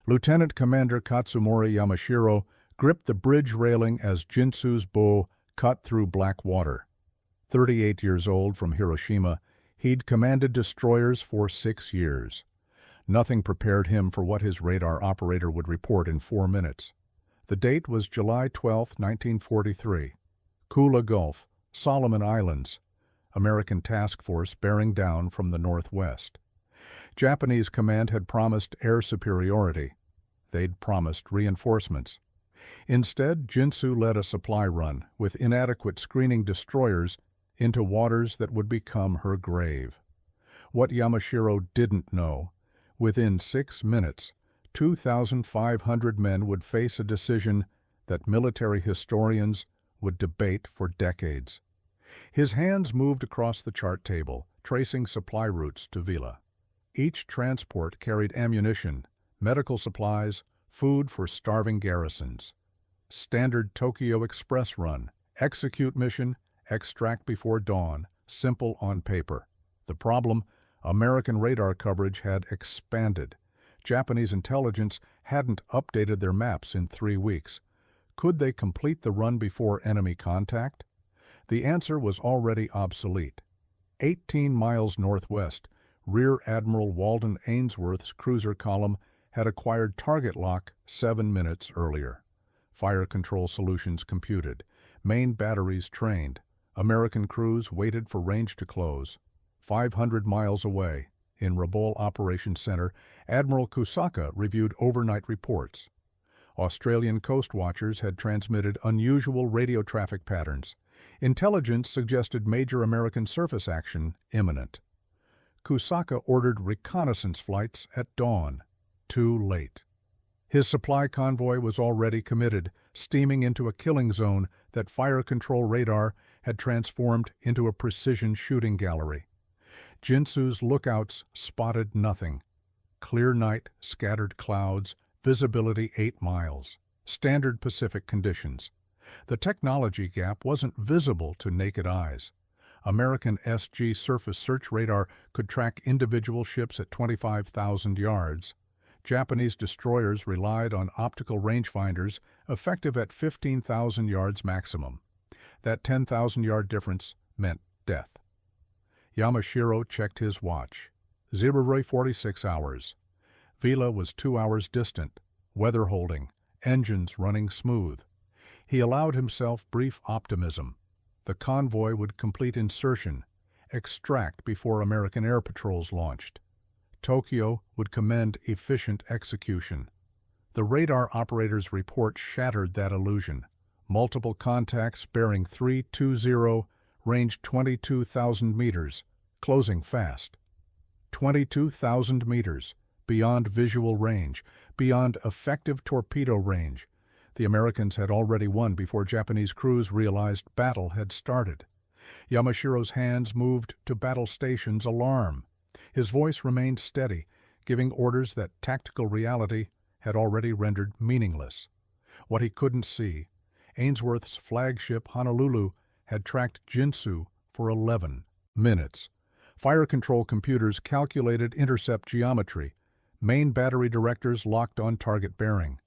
Lieutenant Commander Katsumori Yamashiro gripped the bridge railing as Jintsu's bow cut through black water. 38 years old from Hiroshima, he'd commanded destroyers for 6 years. Nothing prepared him for what his radar operator would report in 4 minutes. The date was July 12, 1943. Kula Gulf, Solomon Islands. American task force bearing down from the northwest. Japanese command had promised air superiority. They'd promised reinforcements. Instead, Jintsu led a supply run with inadequate screening destroyers into waters that would become her grave. What Yamashiro didn't know, within 6 minutes, 2,500 men would face a decision that military historians would debate for decades. His hands moved across the chart table, tracing supply routes to Vila. Each transport carried ammunition, medical supplies, food for starving garrisons. Standard Tokyo Express run, execute mission, extract before dawn, simple on paper. The problem, American radar coverage had expanded. Japanese intelligence hadn't updated their maps in 3 weeks. Could they complete the run before enemy contact? The answer was already obsolete. 18 miles northwest, Rear Admiral Walden Ainsworth's cruiser column had acquired target lock 7 minutes earlier. Fire control solutions computed. Main batteries trained. American crews waited for range to close. 500 miles away, in Rabaul Operations Center, Admiral Kusaka reviewed overnight reports. Australian coast watchers had transmitted unusual radio traffic patterns. Intelligence suggested major American surface action imminent. Kusaka ordered reconnaissance flights at dawn. Too late. His supply convoy was already committed, steaming into a killing zone that fire control radar had transformed into a precision shooting gallery. Jintsu's lookouts spotted nothing. Clear night, scattered clouds, visibility 8 miles. Standard Pacific conditions. The technology gap wasn't visible to naked eyes. American SG surface search radar could track individual ships at 25,000 yards. Japanese destroyers relied on optical rangefinders effective at 15,000 yards maximum. That 10,000-yard difference meant death. Yamashiro checked his watch. 0:46 hours. Vila was 2 hours distant, weather holding, engines running smooth. He allowed himself brief optimism. The convoy would complete insertion, extract before American air patrols launched. Tokyo would commend efficient execution. The radar operator's report shattered that illusion. Multiple contacts bearing 320, range 22,000 meters, closing fast. 22,000 meters, beyond visual range, beyond effective torpedo range. The Americans had already won before Japanese crews realized battle had started. Yamashiro's hands moved to battle station's alarm. His voice remained steady, giving orders that tactical reality had already rendered meaningless. What he couldn't see, Ainsworth's flagship Honolulu had tracked Jintsu for 11 minutes. Fire control computers calculated intercept geometry. Main battery directors locked on target bearing.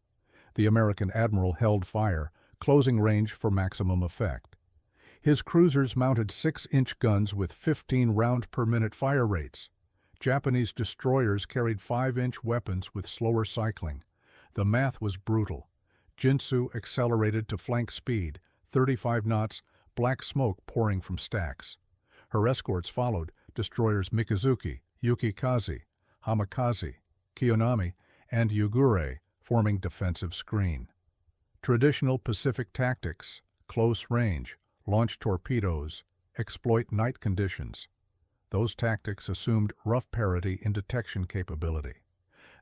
The American admiral held fire, closing range for maximum effect. His cruisers mounted 6-inch guns with 15 round-per-minute fire rates. Japanese destroyers carried 5-inch weapons with slower cycling. The math was brutal. Jintsu accelerated to flank speed, 35 knots, black smoke pouring from stacks. Her escorts followed, destroyers Mikazuki, Yukikaze, Hamikaze, Kiyonami, and Yugure, forming defensive screen. Traditional Pacific tactics, close range, launch torpedoes, exploit night conditions. Those tactics assumed rough parity in detection capability.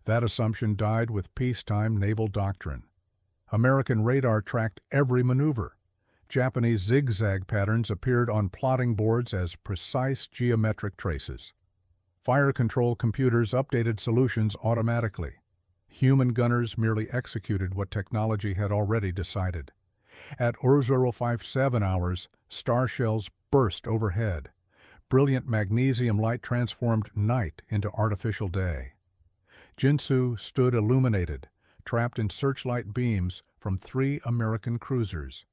That assumption died with peacetime naval doctrine. American radar tracked every maneuver. Japanese zigzag patterns appeared on plotting boards as precise geometric traces. Fire control computers updated solutions automatically. Human gunners merely executed what technology had already decided. At 0057 hours, star shells burst overhead. Brilliant magnesium light transformed night into artificial day. Jintsu stood illuminated, trapped in searchlight beams from 3 American cruisers.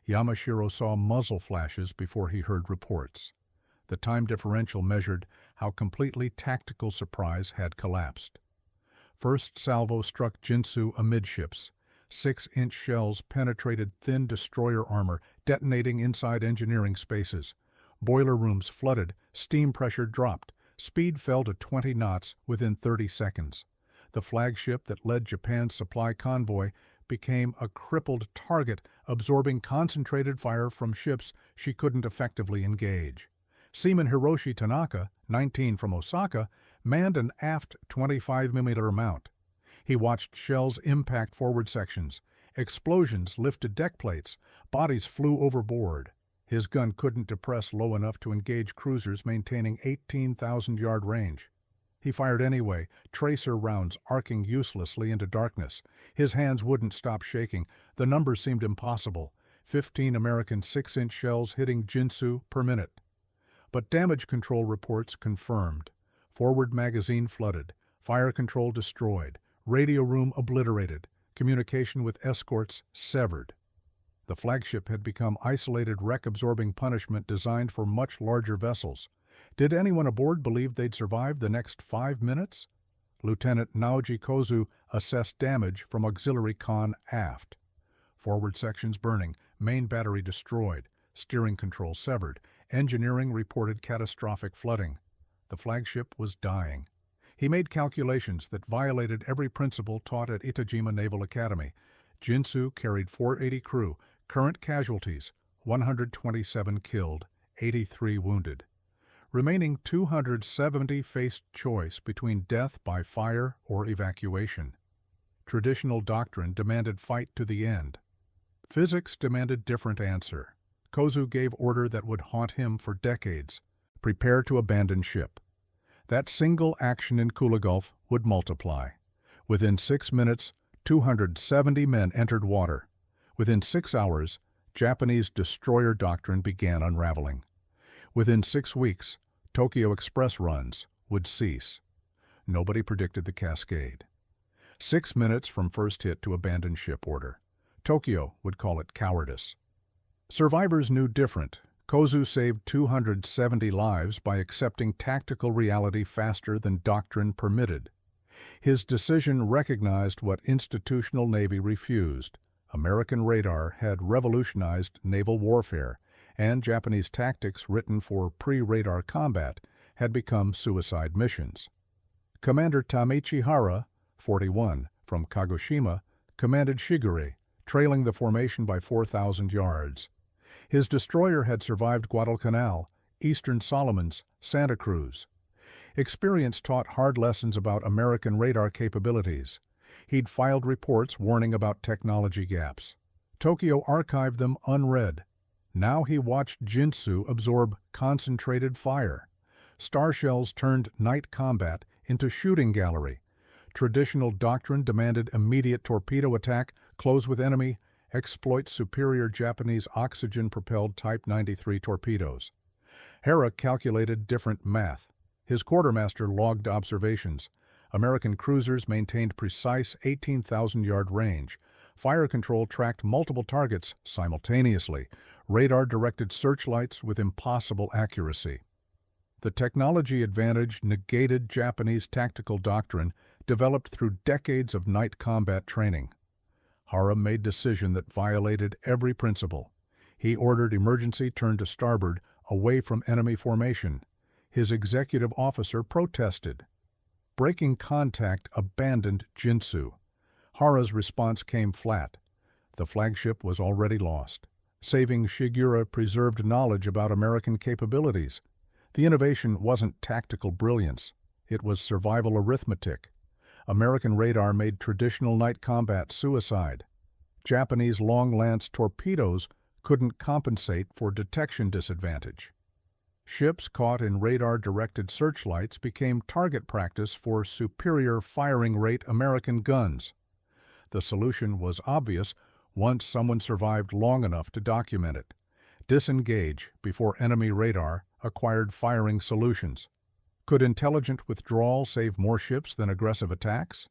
Yamashiro saw muzzle flashes before he heard reports. The time differential measured how completely tactical surprise had collapsed. First salvo struck Jintsu amidships. 6-inch shells penetrated thin destroyer armor, detonating inside engineering spaces. Boiler rooms flooded, steam pressure dropped, speed fell to 20 knots within 30 seconds. The flagship that led Japan's supply convoy became a crippled target, absorbing concentrated fire from ships she couldn't effectively engage. Seaman Hiroshi Tanaka, 19 from Osaka, manned an aft 25mm mount. He watched shells impact forward sections. Explosions lifted deck plates. Bodies flew overboard. His gun couldn't depress low enough to engage cruisers maintaining 18,000-yard range. He fired anyway, tracer rounds arcing uselessly into darkness. His hands wouldn't stop shaking. The numbers seemed impossible. 15 American 6-inch shells hitting Jintsu per minute. But damage control reports confirmed. Forward magazine flooded. Fire control destroyed. Radio room obliterated. Communication with escorts severed. The flagship had become isolated wreck-absorbing punishment designed for much larger vessels. Did anyone aboard believe they'd survive the next 5 minutes? Lieutenant Naoji Kozu assessed damage from auxiliary con aft. Forward sections burning, main battery destroyed, steering control severed, engineering reported catastrophic flooding. The flagship was dying. He made calculations that violated every principle taught at Itajima Naval Academy. Jintsu carried 480 crew, current casualties, 127 killed, 83 wounded. Remaining 270 faced choice between death by fire or evacuation. Traditional doctrine demanded fight to the end. Physics demanded different answer. Kozu gave order that would haunt him for decades. Prepare to abandon ship. That single action in Kula Gulf would multiply. Within 6 minutes, 270 men entered water. Within 6 hours, Japanese destroyer doctrine began unraveling. Within 6 weeks, Tokyo Express runs would cease. Nobody predicted the cascade. 6 minutes from first hit to abandon ship order. Tokyo would call it cowardice. Survivors knew different. Kozu saved 270 lives by accepting tactical reality faster than doctrine permitted. His decision recognized what institutional Navy refused. American radar had revolutionized naval warfare, and Japanese tactics written for pre-radar combat had become suicide missions. Commander Tamichi Hara, 41, from Kagoshima, commanded Shigure, trailing the formation by 4,000 yards. His destroyer had survived Guadalcanal, Eastern Solomons, Santa Cruz. Experience taught hard lessons about American radar capabilities. He'd filed reports warning about technology gaps. Tokyo archived them unread. Now he watched Jintsu absorb concentrated fire. Star shells turned night combat into shooting gallery. Traditional doctrine demanded immediate torpedo attack, close with enemy, exploit superior Japanese oxygen-propelled Type 93 torpedoes. Hara calculated different math. His quartermaster logged observations. American cruisers maintained precise 18,000-yard range. Fire control tracked multiple targets simultaneously. Radar directed searchlights with impossible accuracy. The technology advantage negated Japanese tactical doctrine developed through decades of night combat training. Hara made decision that violated every principle. He ordered emergency turn to starboard, away from enemy formation. His executive officer protested. Breaking contact abandoned Jintsu. Hara's response came flat. The flagship was already lost. Saving Shigure preserved knowledge about American capabilities. The innovation wasn't tactical brilliance. It was survival arithmetic. American radar made traditional night combat suicide. Japanese long-lance torpedoes couldn't compensate for detection disadvantage. Ships caught in radar-directed searchlights became target practice for superior firing rate American guns. The solution was obvious once someone survived long enough to document it. Disengage before enemy radar acquired firing solutions. Could intelligent withdrawal save more ships than aggressive attacks?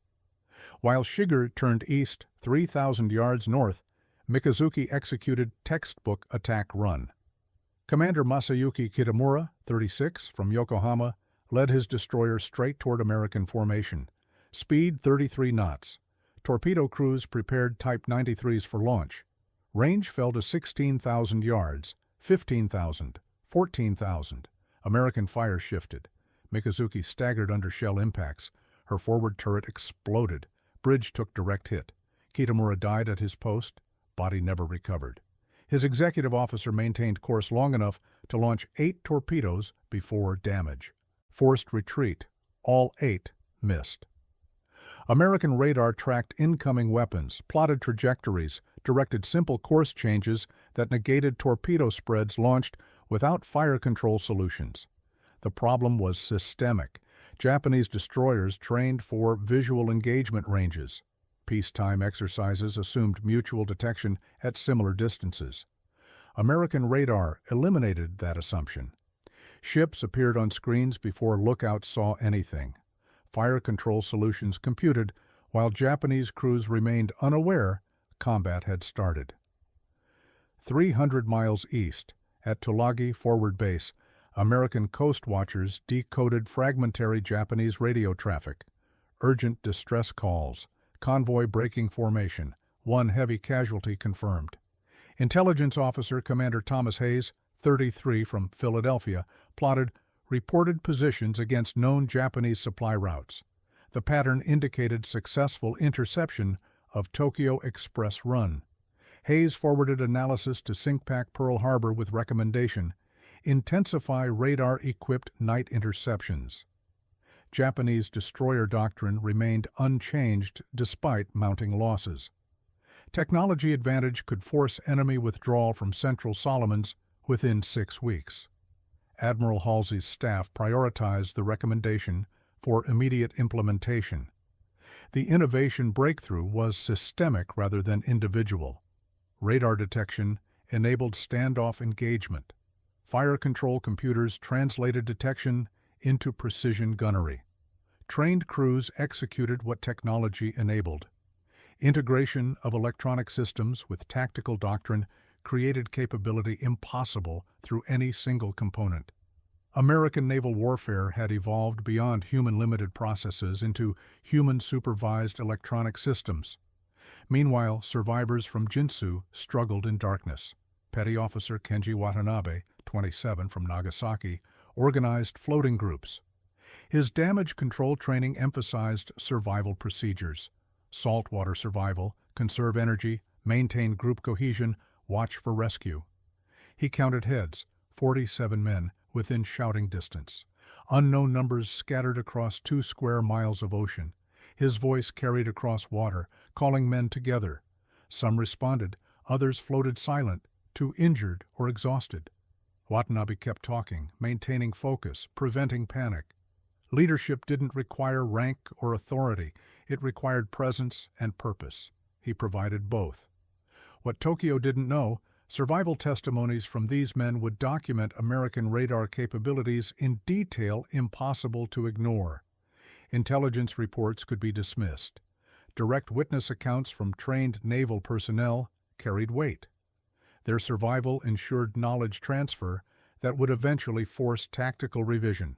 While Shiger turned east 3,000 yards north, Mikazuki executed textbook attack run. Commander Masayuki Kitamura, 36, from Yokohama, led his destroyer straight toward American formation. Speed 33 knots. Torpedo crews prepared Type 93s for launch. Range fell to 16,000 yards, 15,000, 14,000. American fire shifted. Mikazuki staggered under shell impacts. Her forward turret exploded. Bridge took direct hit. Kitamura died at his post. Body never recovered. His executive officer maintained course long enough to launch 8 torpedoes before damage. Forced retreat. All 8 missed. American radar tracked incoming weapons, plotted trajectories, directed simple course changes that negated torpedo spreads launched without fire control solutions. The problem was systemic. Japanese destroyers trained for visual engagement ranges. Peacetime exercises assumed mutual detection at similar distances. American radar eliminated that assumption. Ships appeared on screens before lookouts saw anything. Fire control solutions computed while Japanese crews remained unaware combat had started. 300 miles east, at Tulagi Forward Base, American coast watchers decoded fragmentary Japanese radio traffic. Urgent distress calls. Convoy breaking formation. 1 heavy casualty confirmed. Intelligence Officer Commander Thomas Hayes, 33, from Philadelphia, plotted reported positions against known Japanese supply routes. The pattern indicated successful interception of Tokyo Express Run. Hayes forwarded analysis to SINCPAC Pearl Harbor with recommendation: intensify radar-equipped night interceptions. Japanese destroyer doctrine remained unchanged despite mounting losses. Technology advantage could force enemy withdrawal from Central Solomons within 6 weeks. Admiral Halsey's staff prioritized the recommendation for immediate implementation. The innovation breakthrough was systemic rather than individual. Radar detection enabled standoff engagement. Fire control computers translated detection into precision gunnery. Trained crews executed what technology enabled. Integration of electronic systems with tactical doctrine created capability impossible through any single component. American naval warfare had evolved beyond human-limited processes into human-supervised electronic systems. Meanwhile, survivors from Jintsu struggled in darkness. Petty Officer Kenji Watanabe, 27, from Nagasaki, organized floating groups. His damage control training emphasized survival procedures: saltwater survival, conserve energy, maintain group cohesion, watch for rescue. He counted heads, 47 men, within shouting distance. Unknown numbers scattered across 2 square miles of ocean. His voice carried across water, calling men together. Some responded, others floated silent, too injured or exhausted. Watanabe kept talking, maintaining focus, preventing panic. Leadership didn't require rank or authority. It required presence and purpose. He provided both. What Tokyo didn't know, survival testimonies from these men would document American radar capabilities in detail impossible to ignore. Intelligence reports could be dismissed. Direct witness accounts from trained naval personnel carried weight. Their survival ensured knowledge transfer that would eventually force tactical revision.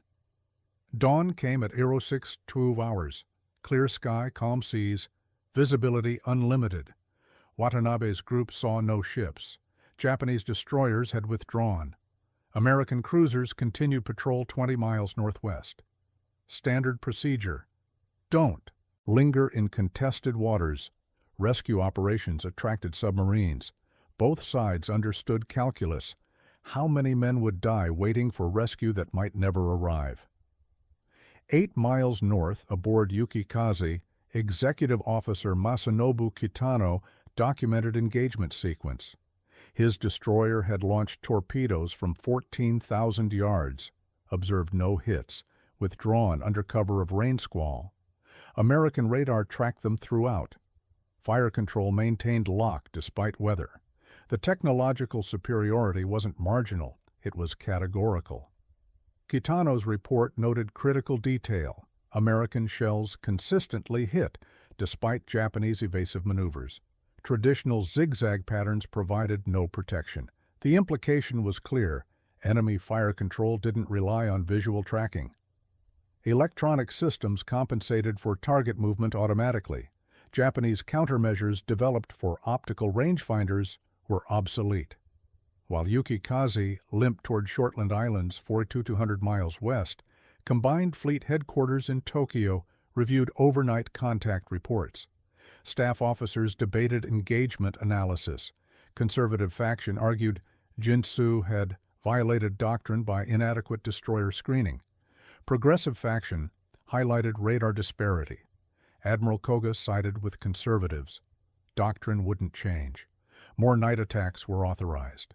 Dawn came at 06:02 hours. Clear sky, calm seas, visibility unlimited. Watanabe's group saw no ships. Japanese destroyers had withdrawn. American cruisers continued patrol 20 miles northwest. Standard procedure: don't linger in contested waters. Rescue operations attracted submarines. Both sides understood calculus: how many men would die waiting for rescue that might never arrive. 8 miles north, aboard Yukikaze, Executive Officer Masanobu Kitano documented engagement sequence. His destroyer had launched torpedoes from 14,000 yards, observed no hits, withdrawn under cover of rain squall. American radar tracked them throughout. Fire control maintained lock despite weather. The technological superiority wasn't marginal, it was categorical. Kitano's report noted critical detail. American shells consistently hit, despite Japanese evasive maneuvers. Traditional zigzag patterns provided no protection. The implication was clear. Enemy fire control didn't rely on visual tracking. Electronic systems compensated for target movement automatically. Japanese countermeasures developed for optical rangefinders were obsolete. While Yuki Kazi limped toward Shortland Islands 4,200 miles west, Combined Fleet Headquarters in Tokyo reviewed overnight contact reports. Staff officers debated engagement analysis. Conservative faction argued Jintsu had violated doctrine by inadequate destroyer screening. Progressive faction highlighted radar disparity. Admiral Koga sided with conservatives. Doctrine wouldn't change. More night attacks were authorized.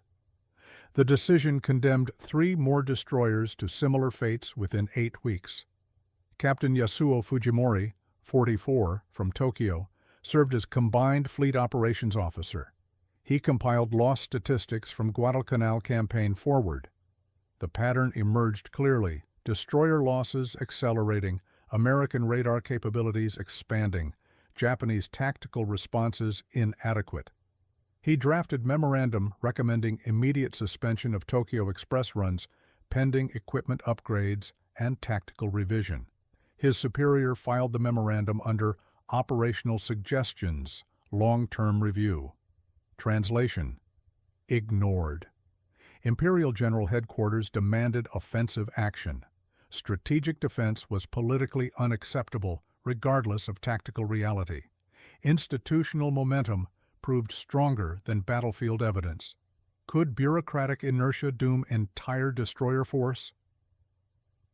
The decision condemned 3 more destroyers to similar fates within 8 weeks. Captain Yasuo Fujimori, 44, from Tokyo, served as Combined Fleet Operations Officer. He compiled loss statistics from Guadalcanal campaign forward. The pattern emerged clearly: destroyer losses accelerating, American radar capabilities expanding, Japanese tactical responses inadequate. He drafted memorandum recommending immediate suspension of Tokyo Express runs, pending equipment upgrades and tactical revision. His superior filed the memorandum under Operational Suggestions, Long-Term Review. Translation: ignored. Imperial General Headquarters demanded offensive action. Strategic defense was politically unacceptable, regardless of tactical reality. Institutional momentum proved stronger than battlefield evidence. Could bureaucratic inertia doom entire destroyer force?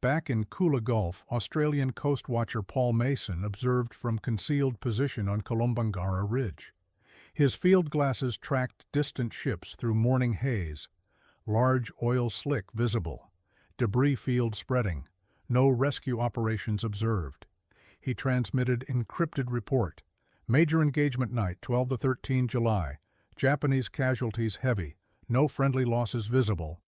Back in Kula Gulf, Australian Coast Watcher Paul Mason observed from concealed position on Kolombangara Ridge. His field glasses tracked distant ships through morning haze. Large oil slick visible. Debris field spreading. No rescue operations observed. He transmitted encrypted report. Major engagement night, 12 to 13 July. Japanese casualties heavy. No friendly losses visible.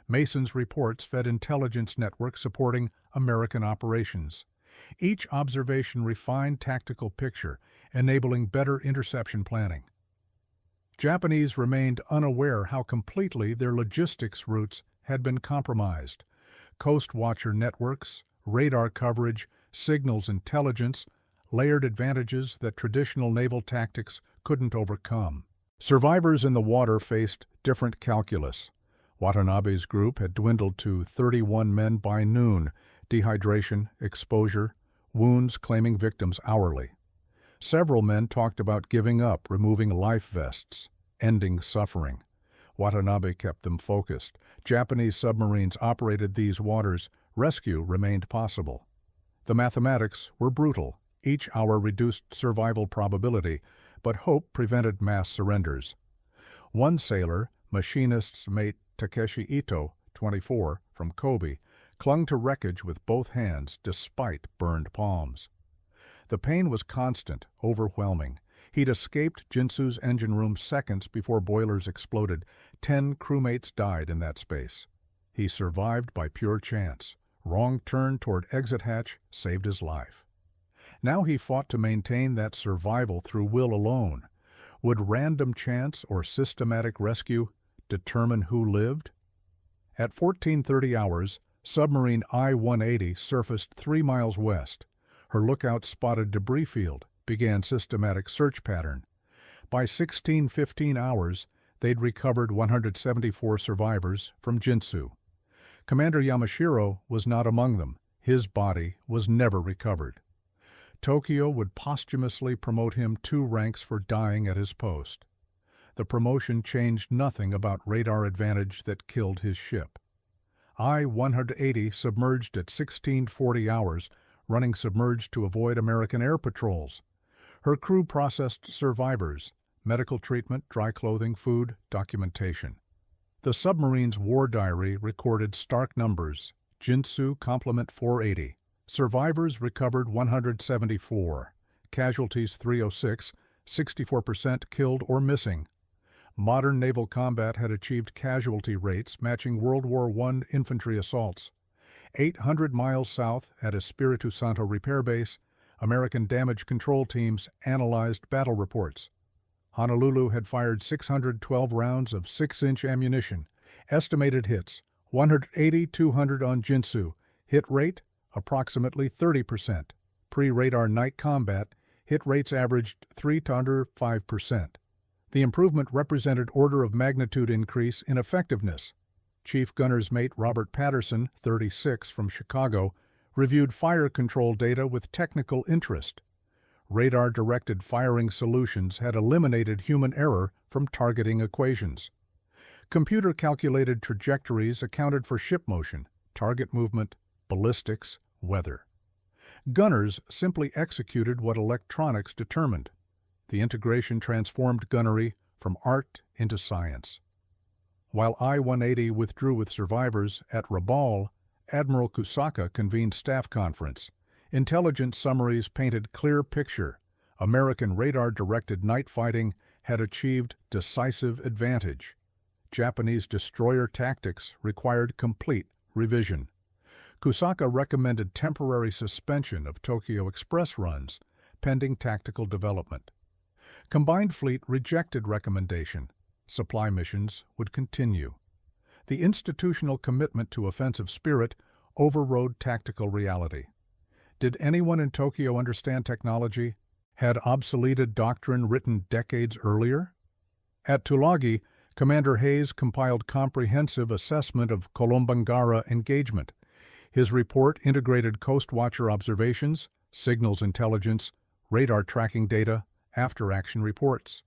Mason's reports fed intelligence networks supporting American operations. Each observation refined tactical picture, enabling better interception planning. Japanese remained unaware how completely their logistics routes had been compromised. Coast Watcher networks, radar coverage, signals intelligence, layered advantages that traditional naval tactics couldn't overcome. Survivors in the water faced different calculus. Watanabe's group had dwindled to 31 men by noon, dehydration, exposure, wounds claiming victims hourly. Several men talked about giving up, removing life vests, ending suffering. Watanabe kept them focused. Japanese submarines operated these waters. Rescue remained possible. The mathematics were brutal. Each hour reduced survival probability, but hope prevented mass surrenders. One sailor, machinist's mate Takeshi Ito, 24, from Kobe, clung to wreckage with both hands despite burned palms. The pain was constant, overwhelming. He'd escaped Jintsu's engine room seconds before boilers exploded. 10 crewmates died in that space. He survived by pure chance. Wrong turn toward exit hatch saved his life. Now he fought to maintain that survival through will alone. Would random chance or systematic rescue determine who lived? At 14:30 hours, submarine I-180 surfaced 3 miles west. Her lookout spotted debris field, began systematic search pattern. By 16:15 hours, they'd recovered 174 survivors from Jintsu. Commander Yamashiro was not among them. His body was never recovered. Tokyo would posthumously promote him 2 ranks for dying at his post. The promotion changed nothing about radar advantage that killed his ship. I-180 submerged at 16:40 hours, running submerged to avoid American air patrols. Her crew processed survivors, medical treatment, dry clothing, food, documentation. The submarine's war diary recorded stark numbers. Jintsu complement 480. Survivors recovered 174. Casualties 306, 64% killed or missing. Modern naval combat had achieved casualty rates matching World War I infantry assaults. 800 miles south at Espiritu Santo repair base, American damage control teams analyzed battle reports. Honolulu had fired 612 rounds of 6-inch ammunition. Estimated hits, 180-200 on Jintsu. Hit rate, approximately 30%. Pre-radar night combat, hit rates averaged 3 to under 5%. The improvement represented order of magnitude increase in effectiveness. Chief Gunner's Mate Robert Patterson, 36, from Chicago, reviewed fire control data with technical interest. Radar-directed firing solutions had eliminated human error from targeting equations. Computer-calculated trajectories accounted for ship motion, target movement, ballistics, weather. Gunners simply executed what electronics determined. The integration transformed gunnery from art into science. While I-180 withdrew with survivors at Rabaul, Admiral Kusaka convened staff conference. Intelligence summaries painted clear picture. American radar-directed night fighting had achieved decisive advantage. Japanese destroyer tactics required complete revision. Kusaka recommended temporary suspension of Tokyo Express runs, pending tactical development. Combined Fleet rejected recommendation. Supply missions would continue. The institutional commitment to offensive spirit overrode tactical reality. Did anyone in Tokyo understand technology? Had obsoleted doctrine written decades earlier? At Tulagi, Commander Hayes compiled comprehensive assessment of Kolombangara engagement. His report integrated Coast Watcher observations, signals intelligence, radar tracking data, after-action reports.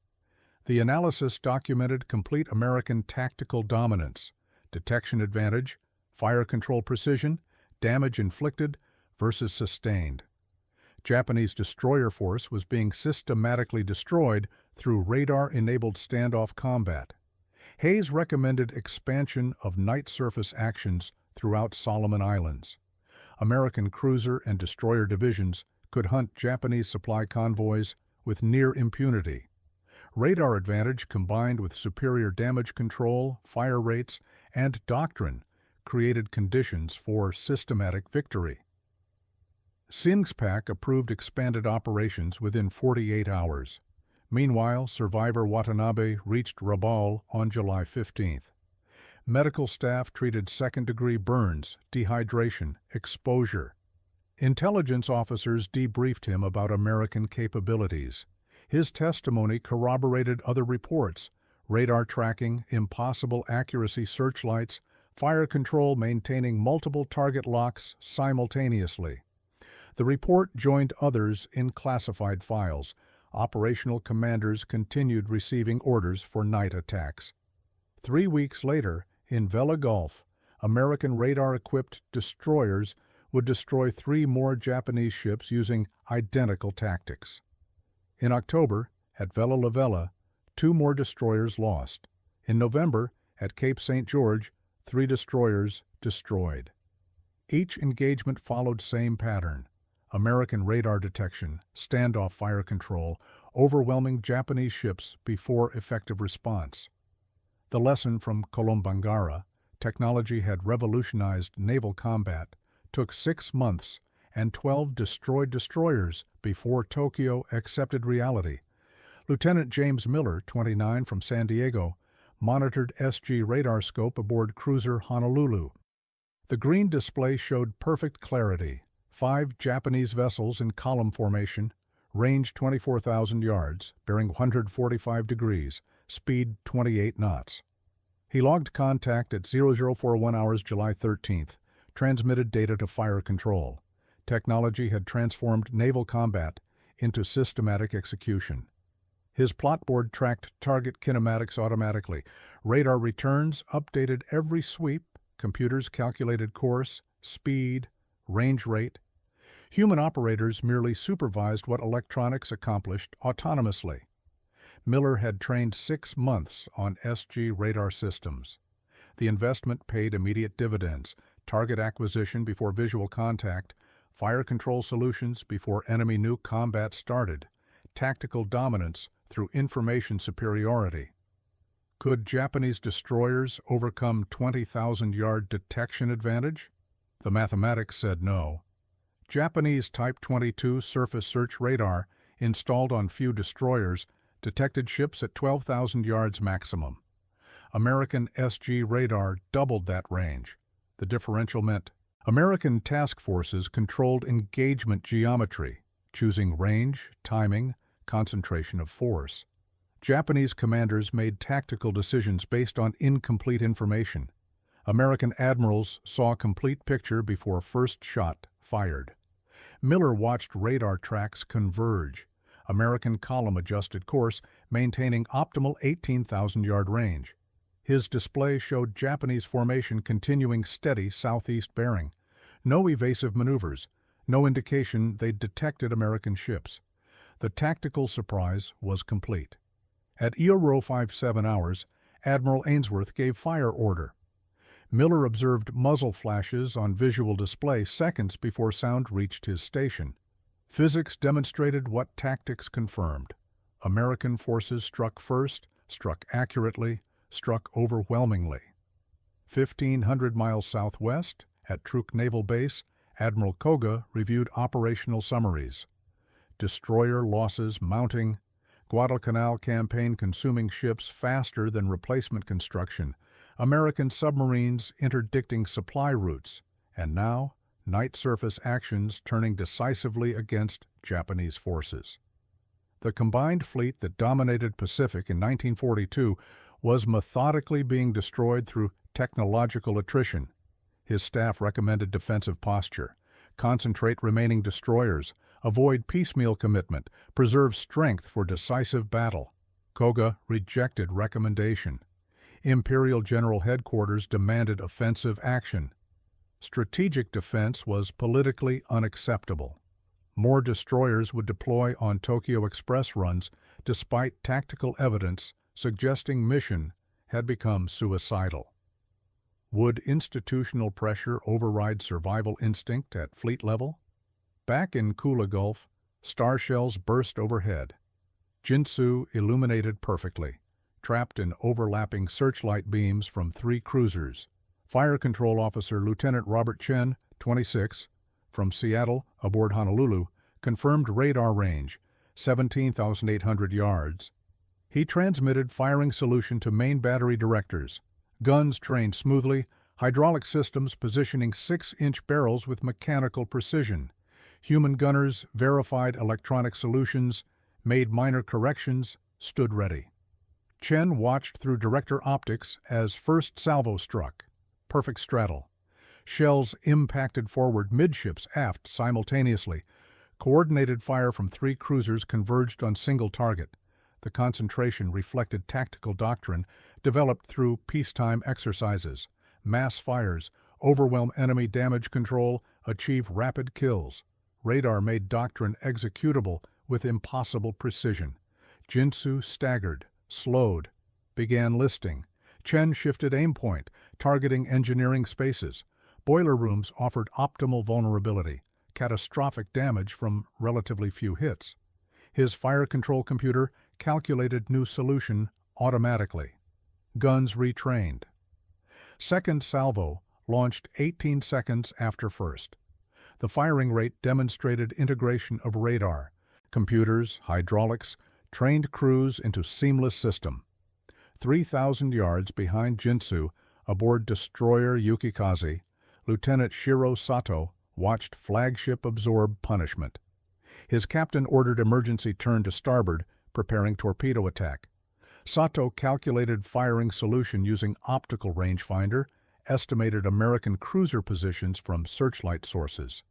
The analysis documented complete American tactical dominance, detection advantage, fire control precision, damage inflicted versus sustained. Japanese destroyer force was being systematically destroyed through radar-enabled standoff combat. Hayes recommended expansion of night surface actions throughout Solomon Islands. American cruiser and destroyer divisions could hunt Japanese supply convoys with near impunity. Radar advantage combined with superior damage control, fire rates, and doctrine created conditions for systematic victory. SINGSPAC approved expanded operations within 48 hours. Meanwhile, survivor Watanabe reached Rabaul on July 15th. Medical staff treated second-degree burns, dehydration, exposure. Intelligence officers debriefed him about American capabilities. His testimony corroborated other reports: radar tracking, impossible accuracy searchlights, fire control maintaining multiple target locks simultaneously. The report joined others in classified files. Operational commanders continued receiving orders for night attacks. 3 weeks later, in Vela Gulf, American radar-equipped destroyers would destroy 3 more Japanese ships using identical tactics. In October, at Vela La Vela, 2 more destroyers lost. In November, at Cape St. George, 3 destroyers destroyed. Each engagement followed same pattern: American radar detection, standoff fire control, overwhelming Japanese ships before effective response. The lesson from Kolombangara, technology had revolutionized naval combat, took 6 months and 12 destroyed destroyers before Tokyo accepted reality. Lieutenant James Miller, 29, from San Diego, monitored SG radar scope aboard cruiser Honolulu. The green display showed perfect clarity: 5 Japanese vessels in column formation, range 24,000 yards, bearing 145 degrees, speed 28 knots. He logged contact at 0041 hours July 13th, transmitted data to fire control. Technology had transformed naval combat into systematic execution. His plot board tracked target kinematics automatically. Radar returns updated every sweep. Computers calculated course, speed, range rate. Human operators merely supervised what electronics accomplished autonomously. Miller had trained 6 months on SG radar systems. The investment paid immediate dividends: target acquisition before visual contact, fire control solutions before enemy nuke combat started, tactical dominance through information superiority. Could Japanese destroyers overcome 20,000-yard detection advantage? The mathematics said no. Japanese Type 22 surface search radar, installed on few destroyers, detected ships at 12,000 yards maximum. American SG radar doubled that range. The differential meant American task forces controlled engagement geometry, choosing range, timing, concentration of force. Japanese commanders made tactical decisions based on incomplete information. American admirals saw a complete picture before first shot fired. Miller watched radar tracks converge. American column adjusted course, maintaining optimal 18,000-yard range. His display showed Japanese formation continuing steady southeast bearing. No evasive maneuvers, no indication they'd detected American ships. The tactical surprise was complete. At EORO 57 hours, Admiral Ainsworth gave fire order. Miller observed muzzle flashes on visual display seconds before sound reached his station. Physics demonstrated what tactics confirmed. American forces struck first, struck accurately, struck overwhelmingly. 1,500 miles southwest, at Truk Naval Base, Admiral Koga reviewed operational summaries. Destroyer losses mounting, Guadalcanal campaign consuming ships faster than replacement construction, American submarines interdicting supply routes, and now night surface actions turning decisively against Japanese forces. The combined fleet that dominated Pacific in 1942 was methodically being destroyed through technological attrition. His staff recommended defensive posture, concentrate remaining destroyers, avoid piecemeal commitment, preserve strength for decisive battle. Koga rejected recommendation. Imperial General Headquarters demanded offensive action. Strategic defense was politically unacceptable. More destroyers would deploy on Tokyo Express runs despite tactical evidence suggesting mission had become suicidal. Would institutional pressure override survival instinct at fleet level? Back in Kula Gulf, star shells burst overhead. Jintsu illuminated perfectly, trapped in overlapping searchlight beams from 3 cruisers. Fire Control Officer Lieutenant Robert Chen, 26, from Seattle aboard Honolulu, confirmed radar range, 17,800 yards. He transmitted firing solution to main battery directors. Guns trained smoothly, hydraulic systems positioning 6-inch barrels with mechanical precision. Human gunners verified electronic solutions, made minor corrections, stood ready. Chen watched through director optics as first salvo struck. Perfect straddle. Shells impacted forward midships aft simultaneously. Coordinated fire from 3 cruisers converged on single target. The concentration reflected tactical doctrine developed through peacetime exercises. Mass fires, overwhelm enemy damage control, achieve rapid kills. Radar made doctrine executable with impossible precision. Jintsu staggered, slowed, began listing. Chen shifted aim point, targeting engineering spaces. Boiler rooms offered optimal vulnerability, catastrophic damage from relatively few hits. His fire control computer calculated new solution automatically. Guns retrained. Second salvo launched 18 seconds after first. The firing rate demonstrated integration of radar, computers, hydraulics, trained crews into seamless system. 3,000 yards behind Jintsu, aboard destroyer Yukikaze, Lieutenant Shiro Sato watched flagship absorb punishment. His captain ordered emergency turn to starboard, preparing torpedo attack. Sato calculated firing solution using optical rangefinder, estimated American cruiser positions from searchlight sources.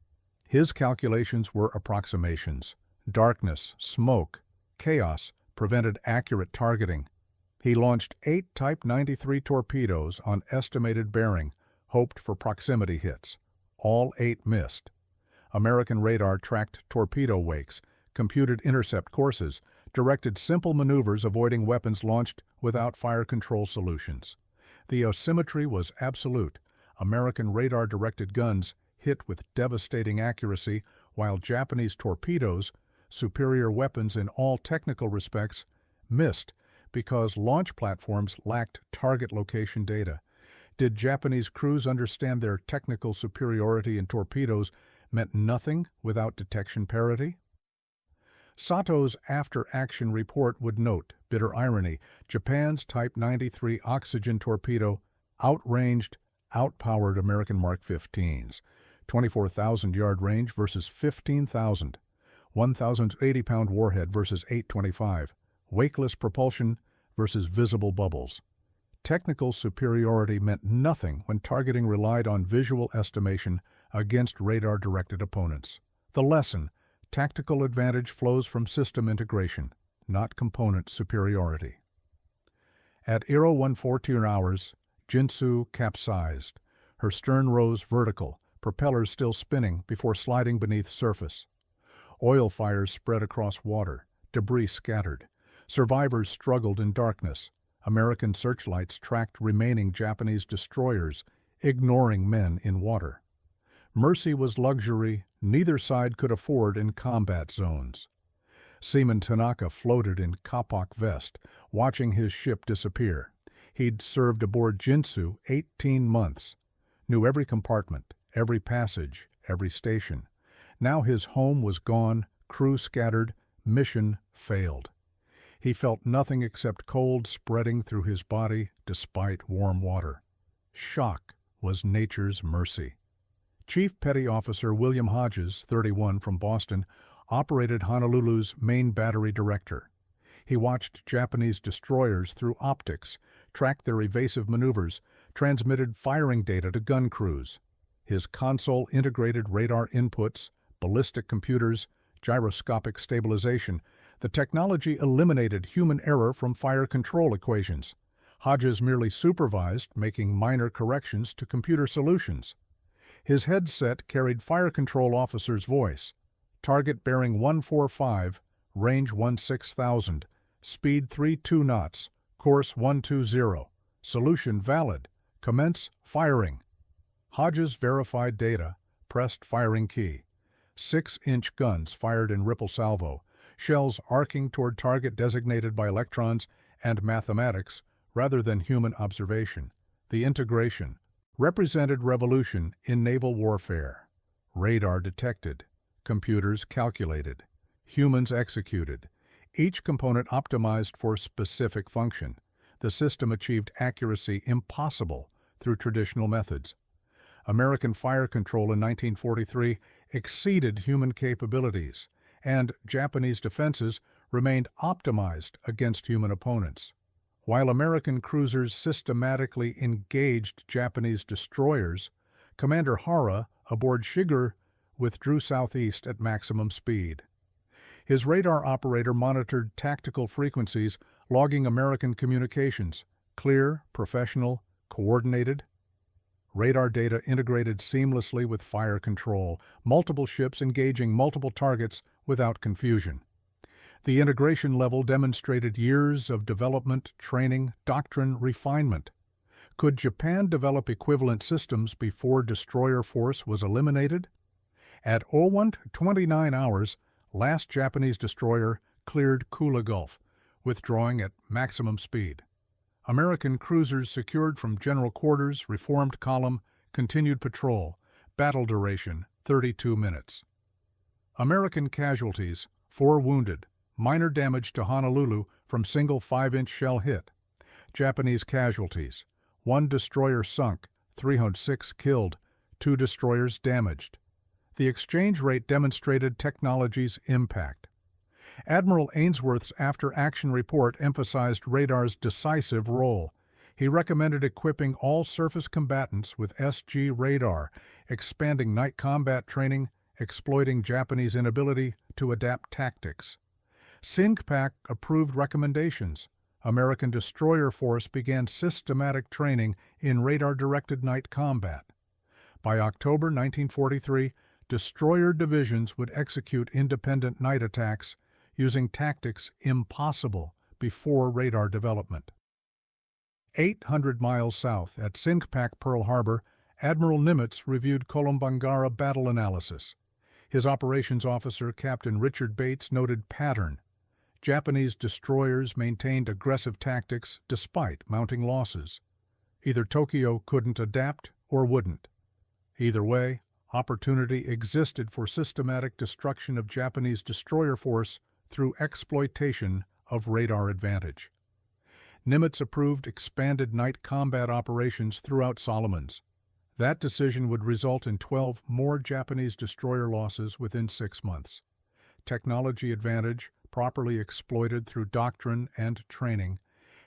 His calculations were approximations. Darkness, smoke, chaos prevented accurate targeting. He launched 8 Type 93 torpedoes on estimated bearing, hoped for proximity hits. All 8 missed. American radar tracked torpedo wakes, computed intercept courses, directed simple maneuvers avoiding weapons launched without fire control solutions. The asymmetry was absolute. American radar-directed guns hit with devastating accuracy, while Japanese torpedoes, superior weapons in all technical respects, missed because launch platforms lacked target location data. Did Japanese crews understand their technical superiority in torpedoes meant nothing without detection parity? Sato's after-action report would note, bitter irony, Japan's Type 93 oxygen torpedo outranged, outpowered American Mark 15s, 24,000-yard range versus 15,000, 1,080-pound warhead versus 825, wakeless propulsion versus visible bubbles. Technical superiority meant nothing when targeting relied on visual estimation against radar-directed opponents. The lesson: tactical advantage flows from system integration, not component superiority. At 0:14 hours, Jintsu capsized. Her stern rose vertical, propellers still spinning before sliding beneath surface. Oil fires spread across water, debris scattered. Survivors struggled in darkness. American searchlights tracked remaining Japanese destroyers, ignoring men in water. Mercy was luxury neither side could afford in combat zones. Seaman Tanaka floated in kapok vest, watching his ship disappear. He'd served aboard Jintsu 18 months, knew every compartment, every passage, every station. Now his home was gone, crew scattered, mission failed. He felt nothing except cold spreading through his body despite warm water. Shock was nature's mercy. Chief Petty Officer William Hodges, 31, from Boston, operated Honolulu's main battery director. He watched Japanese destroyers through optics, tracked their evasive maneuvers, transmitted firing data to gun crews. His console integrated radar inputs, ballistic computers, gyroscopic stabilization. The technology eliminated human error from fire control equations. Hodges merely supervised, making minor corrections to computer solutions. His headset carried fire control officer's voice. Target bearing 145, range 16,000, speed 32 knots, course 120, solution valid, commence firing. Hodges verified data, pressed firing key. 6-inch guns fired in ripple salvo, shells arcing toward target designated by electrons and mathematics rather than human observation. The integration represented revolution in naval warfare. Radar detected, computers calculated, humans executed. Each component optimized for specific function. The system achieved accuracy impossible through traditional methods. American fire control in 1943 exceeded human capabilities, and Japanese defenses remained optimized against human opponents. While American cruisers systematically engaged Japanese destroyers, Commander Hara, aboard Shiger, withdrew southeast at maximum speed. His radar operator monitored tactical frequencies, logging American communications, clear, professional, coordinated. Radar data integrated seamlessly with fire control, multiple ships engaging multiple targets without confusion. The integration level demonstrated years of development, training, doctrine, refinement. Could Japan develop equivalent systems before destroyer force was eliminated? At 01:29 hours, last Japanese destroyer cleared Kula Gulf, withdrawing at maximum speed. American cruisers secured from general quarters, reformed column, continued patrol. Battle duration, 32 minutes. American casualties, 4 wounded. Minor damage to Honolulu from single 5-inch shell hit. Japanese casualties, 1 destroyer sunk, 306 killed, 2 destroyers damaged. The exchange rate demonstrated technology's impact. Admiral Ainsworth's after-action report emphasized radar's decisive role. He recommended equipping all surface combatants with SG radar, expanding night combat training, exploiting Japanese inability to adapt tactics. SINCPAC approved recommendations. American destroyer force began systematic training in radar-directed night combat. By October 1943, destroyer divisions would execute independent night attacks using tactics impossible before radar development. 800 miles south at SINCPAC Pearl Harbor, Admiral Nimitz reviewed Kolombangara battle analysis. His operations officer, Captain Richard Bates, noted pattern. Japanese destroyers maintained aggressive tactics despite mounting losses. Either Tokyo couldn't adapt or wouldn't. Either way, opportunity existed for systematic destruction of Japanese destroyer force through exploitation of radar advantage. Nimitz approved expanded night combat operations throughout Solomons. That decision would result in 12 more Japanese destroyer losses within 6 months. Technology advantage, properly exploited through doctrine and training,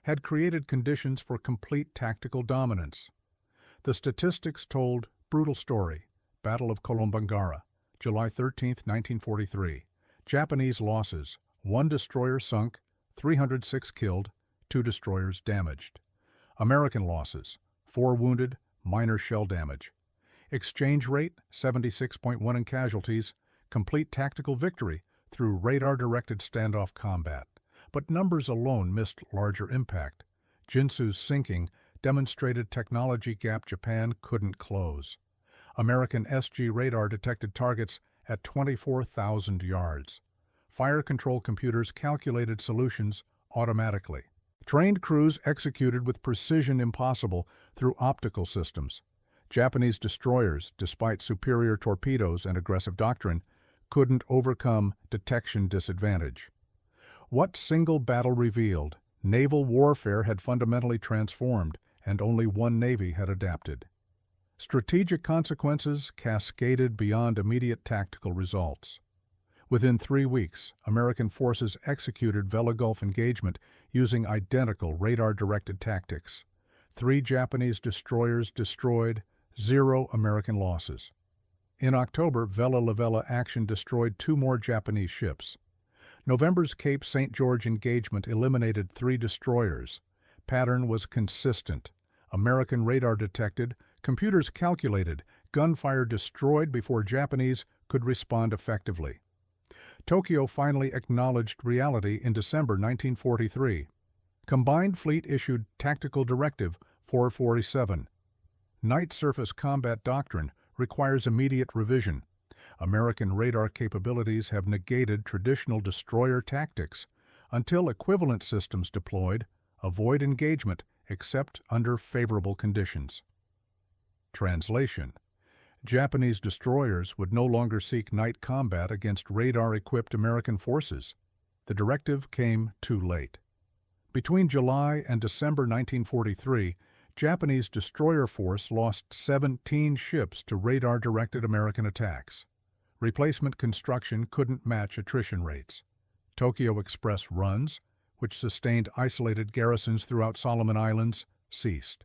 had created conditions for complete tactical dominance. The statistics told brutal story. Battle of Kolombangara, July 13, 1943. Japanese losses: 1 destroyer sunk, 306 killed, 2 destroyers damaged. American losses: 4 wounded, minor shell damage. Exchange rate: 76.1 in casualties. Complete tactical victory through radar-directed standoff combat. But numbers alone missed larger impact. Jintsu's sinking demonstrated technology gap Japan couldn't close. American SG radar detected targets at 24,000 yards. Fire control computers calculated solutions automatically. Trained crews executed with precision impossible through optical systems. Japanese destroyers, despite superior torpedoes and aggressive doctrine, couldn't overcome detection disadvantage. What single battle revealed? Naval warfare had fundamentally transformed, and only one navy had adapted. Strategic consequences cascaded beyond immediate tactical results. Within 3 weeks, American forces executed Kula Gulf engagement using identical radar-directed tactics. 3 Japanese destroyers destroyed, 0 American losses. In October, Vela La Vela action destroyed 2 more Japanese ships. November's Cape St. George engagement eliminated 3 destroyers. Pattern was consistent. American radar detected, computers calculated, gunfire destroyed before Japanese could respond effectively. Tokyo finally acknowledged reality in December 1943. Combined Fleet issued Tactical Directive 447. Night surface combat doctrine requires immediate revision. American radar capabilities have negated traditional destroyer tactics. Until equivalent systems deployed, avoid engagement except under favorable conditions. Translation: Japanese destroyers would no longer seek night combat against radar-equipped American forces. The directive came too late. Between July and December 1943, Japanese destroyer force lost 17 ships to radar-directed American attacks. Replacement construction couldn't match attrition rates. Tokyo Express runs, which sustained isolated garrisons throughout Solomon Islands, ceased.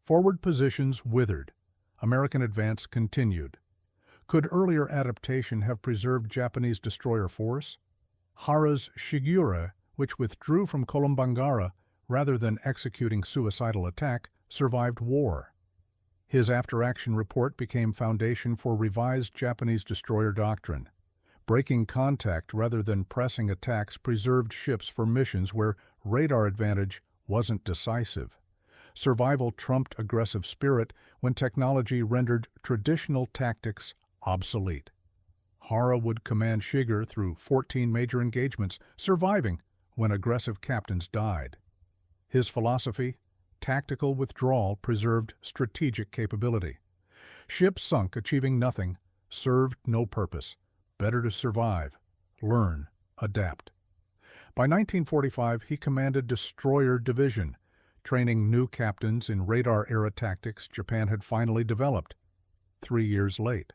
Forward positions withered. American advance continued. Could earlier adaptation have preserved Japanese destroyer force? Hara's Shigure, which withdrew from Kolombangara rather than executing suicidal attack, survived war. His after-action report became foundation for revised Japanese destroyer doctrine. Breaking contact rather than pressing attacks preserved ships for missions where radar advantage wasn't decisive. Survival trumped aggressive spirit when technology rendered traditional tactics obsolete. Hara would command Shiger through 14 major engagements, surviving when aggressive captains died. His philosophy: tactical withdrawal preserved strategic capability. Ships sunk achieving nothing, served no purpose. Better to survive, learn, adapt. By 1945, he commanded Destroyer Division, training new captains in radar-era tactics Japan had finally developed, 3 years late.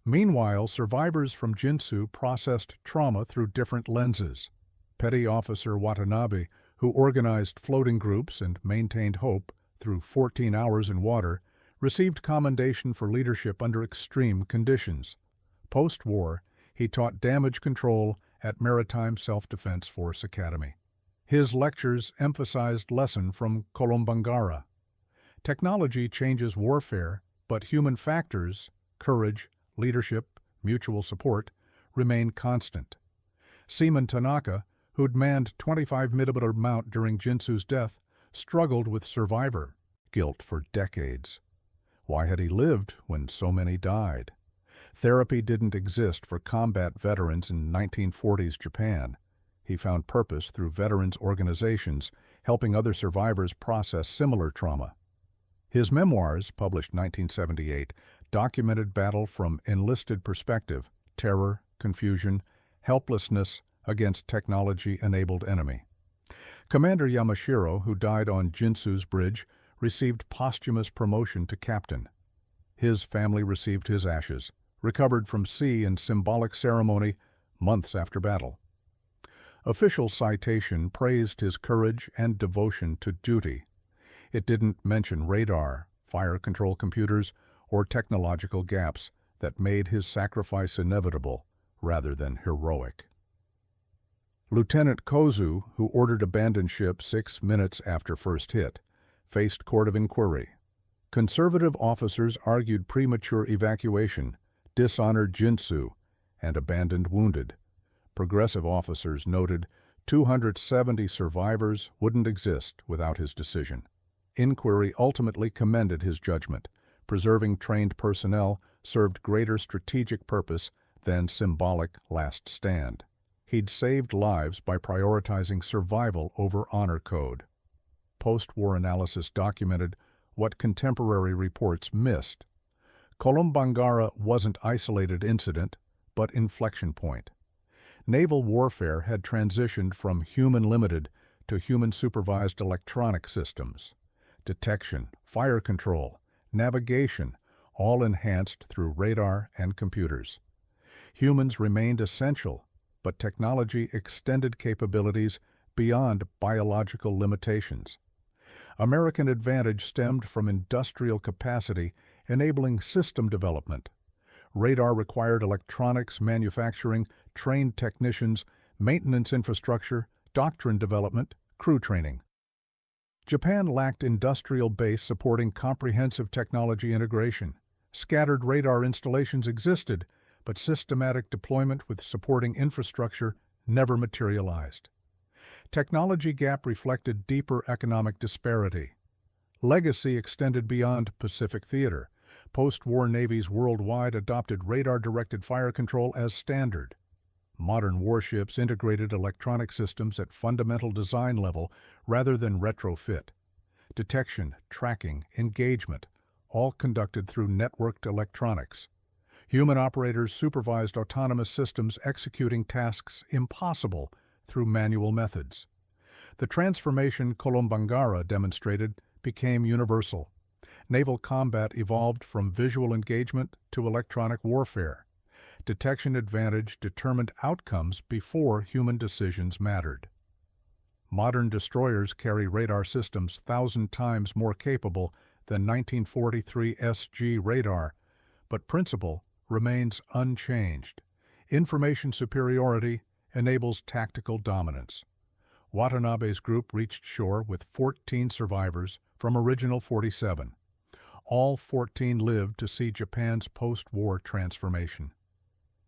Meanwhile, survivors from Jintsu processed trauma through different lenses. Petty Officer Watanabe, who organized floating groups and maintained hope through 14 hours in water, received commendation for leadership under extreme conditions. Post-war, he taught damage control at Maritime Self-Defense Force Academy. His lectures emphasized lesson from Kolombangara. Technology changes warfare, but human factors, courage, leadership, mutual support, remain constant. Seaman Tanaka, who'd manned 25 mm Mount during Jintsu's death, struggled with survivor guilt for decades. Why had he lived when so many died? Therapy didn't exist for combat veterans in 1940s Japan. He found purpose through veterans organizations, helping other survivors process similar trauma. His memoirs, published 1978, documented battle from enlisted perspective, terror, confusion, helplessness against technology-enabled enemy. Commander Yamashiro, who died on Jintsu's bridge, received posthumous promotion to captain. His family received his ashes, recovered from sea in symbolic ceremony months after battle. Official citation praised his courage and devotion to duty. It didn't mention radar, fire control computers, or technological gaps that made his sacrifice inevitable rather than heroic. Lieutenant Kozu, who ordered abandoned ship 6 minutes after first hit, faced court of inquiry. Conservative officers argued premature evacuation, dishonored Jintsu, and abandoned wounded. Progressive officers noted 270 survivors wouldn't exist without his decision. Inquiry ultimately commended his judgment. Preserving trained personnel served greater strategic purpose than symbolic last stand. He'd saved lives by prioritizing survival over honor code. Post-war analysis documented what contemporary reports missed. Kolombangara wasn't isolated incident, but inflection point. Naval warfare had transitioned from human-limited to human-supervised electronic systems. Detection, fire control, navigation, all enhanced through radar and computers. Humans remained essential, but technology extended capabilities beyond biological limitations. American advantage stemmed from industrial capacity, enabling system development. Radar required electronics manufacturing, trained technicians, maintenance infrastructure, doctrine development, crew training. Japan lacked industrial base supporting comprehensive technology integration. Scattered radar installations existed, but systematic deployment with supporting infrastructure never materialized. Technology gap reflected deeper economic disparity. Legacy extended beyond Pacific theater. Post-war navies worldwide adopted radar-directed fire control as standard. Modern warships integrated electronic systems at fundamental design level rather than retrofit. Detection, tracking, engagement, all conducted through networked electronics. Human operators supervised autonomous systems executing tasks impossible through manual methods. The transformation Kolombangara demonstrated became universal. Naval combat evolved from visual engagement to electronic warfare. Detection advantage determined outcomes before human decisions mattered. Modern destroyers carry radar systems 1,000 times more capable than 1943 SG radar, but principle remains unchanged. Information superiority enables tactical dominance. Watanabe's group reached shore with 14 survivors from original 47. All 14 lived to see Japan's post-war transformation.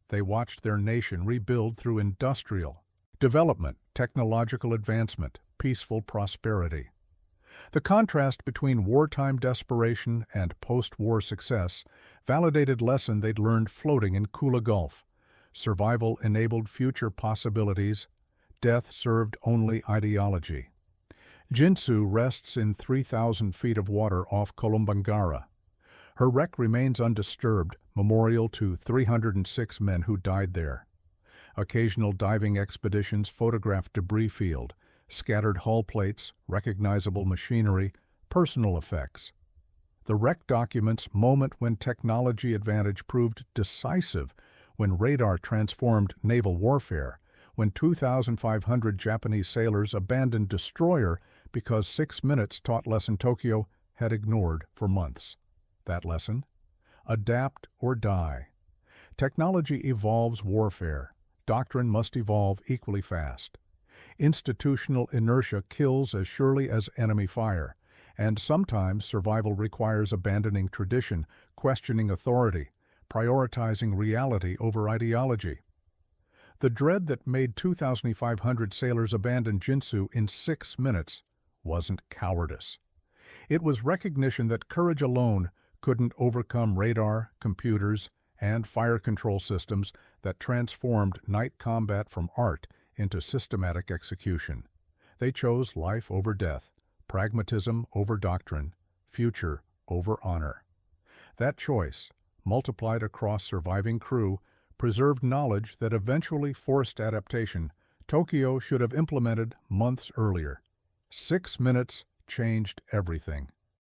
They watched their nation rebuild through industrial development, technological advancement, peaceful prosperity. The contrast between wartime desperation and post-war success validated lesson they'd learned floating in Kula Gulf. Survival enabled future possibilities. Death served only ideology. Jintsu rests in 3,000 feet of water off Kolombangara. Her wreck remains undisturbed, memorial to 306 men who died there. Occasional diving expeditions photograph debris field, scattered hull plates, recognizable machinery, personal effects. The wreck documents moment when technology advantage proved decisive, when radar transformed naval warfare, when 2,500 Japanese sailors abandoned destroyer because 6 minutes taught lesson Tokyo had ignored for months. That lesson? Adapt or die. Technology evolves warfare. Doctrine must evolve equally fast. Institutional inertia kills as surely as enemy fire, and sometimes survival requires abandoning tradition, questioning authority, prioritizing reality over ideology. The dread that made 2,500 sailors abandon Jintsu in 6 minutes wasn't cowardice. It was recognition that courage alone couldn't overcome radar, computers, and fire control systems that transformed night combat from art into systematic execution. They chose life over death, pragmatism over doctrine, future over honor. That choice, multiplied across surviving crew, preserved knowledge that eventually forced adaptation Tokyo should have implemented months earlier. 6 minutes changed everything.